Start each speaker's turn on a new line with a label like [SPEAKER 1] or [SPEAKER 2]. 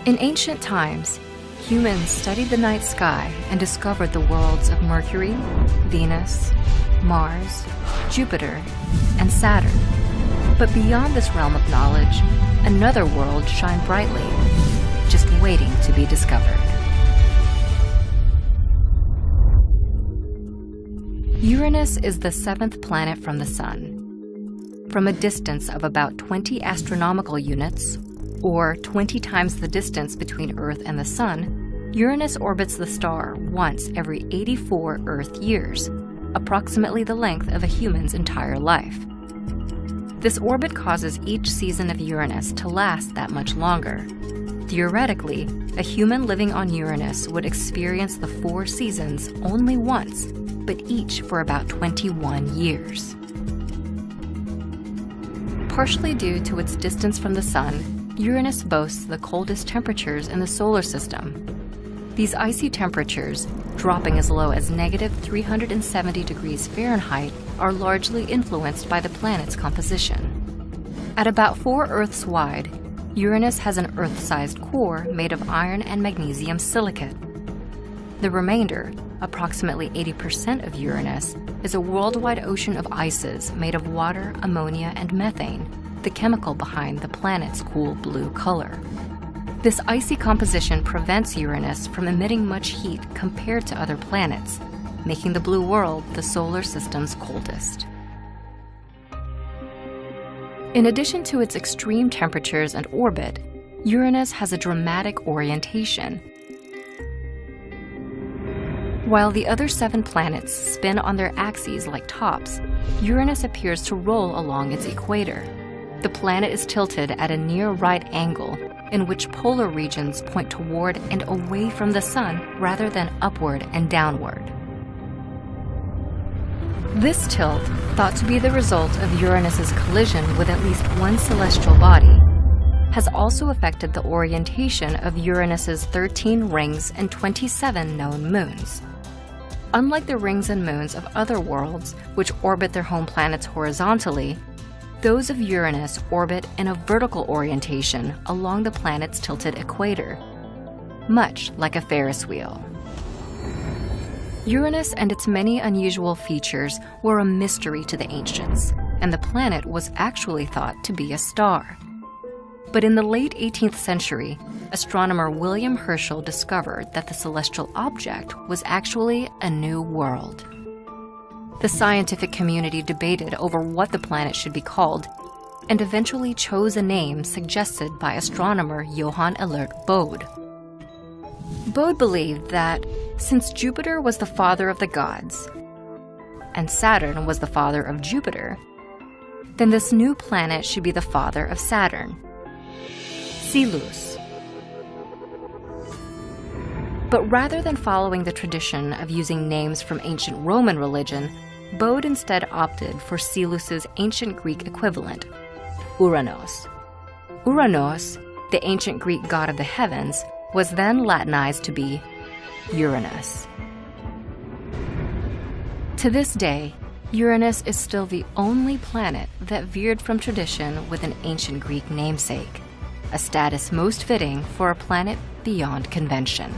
[SPEAKER 1] In ancient times, humans studied the night sky and discovered the worlds of Mercury, Venus, Mars, Jupiter, and Saturn. But beyond this realm of knowledge, another world shined brightly, just waiting to be discovered. Uranus is the 7th planet from the Sun. From a distance of about 20 astronomical units, or 20 times the distance between Earth and the Sun, Uranus orbits the star once every 84 Earth years, approximately the length of a human's entire life. This orbit causes each season of Uranus to last that much longer. Theoretically, a human living on Uranus would experience the 4 seasons only once, but each for about 21 years. Partially due to its distance from the Sun, Uranus boasts the coldest temperatures in the solar system. These icy temperatures, dropping as low as -370 degrees Fahrenheit, are largely influenced by the planet's composition. At about 4 Earths wide, Uranus has an Earth-sized core made of iron and magnesium silicate. The remainder, approximately 80% of Uranus, is a worldwide ocean of ices made of water, ammonia, and methane, the chemical behind the planet's cool blue color. This icy composition prevents Uranus from emitting much heat compared to other planets, making the blue world the solar system's coldest. In addition to its extreme temperatures and orbit, Uranus has a dramatic orientation. While the other 7 planets spin on their axes like tops, Uranus appears to roll along its equator. The planet is tilted at a near right angle, in which polar regions point toward and away from the Sun rather than upward and downward. This tilt, thought to be the result of Uranus's collision with at least one celestial body, has also affected the orientation of Uranus's 13 rings and 27 known moons. Unlike the rings and moons of other worlds, which orbit their home planets horizontally, those of Uranus orbit in a vertical orientation along the planet's tilted equator, much like a Ferris wheel. Uranus and its many unusual features were a mystery to the ancients, and the planet was actually thought to be a star. But in the late 18th century, astronomer William Herschel discovered that the celestial object was actually a new world. The scientific community debated over what the planet should be called, and eventually chose a name suggested by astronomer Johann Elert Bode. Bode believed that since Jupiter was the father of the gods, and Saturn was the father of Jupiter, then this new planet should be the father of Saturn, Silus. But rather than following the tradition of using names from ancient Roman religion, Bode instead opted for Silus's ancient Greek equivalent, Uranus. Uranus, the ancient Greek god of the heavens, was then Latinized to be Uranus. To this day, Uranus is still the only planet that veered from tradition with an ancient Greek namesake, a status most fitting for a planet beyond convention.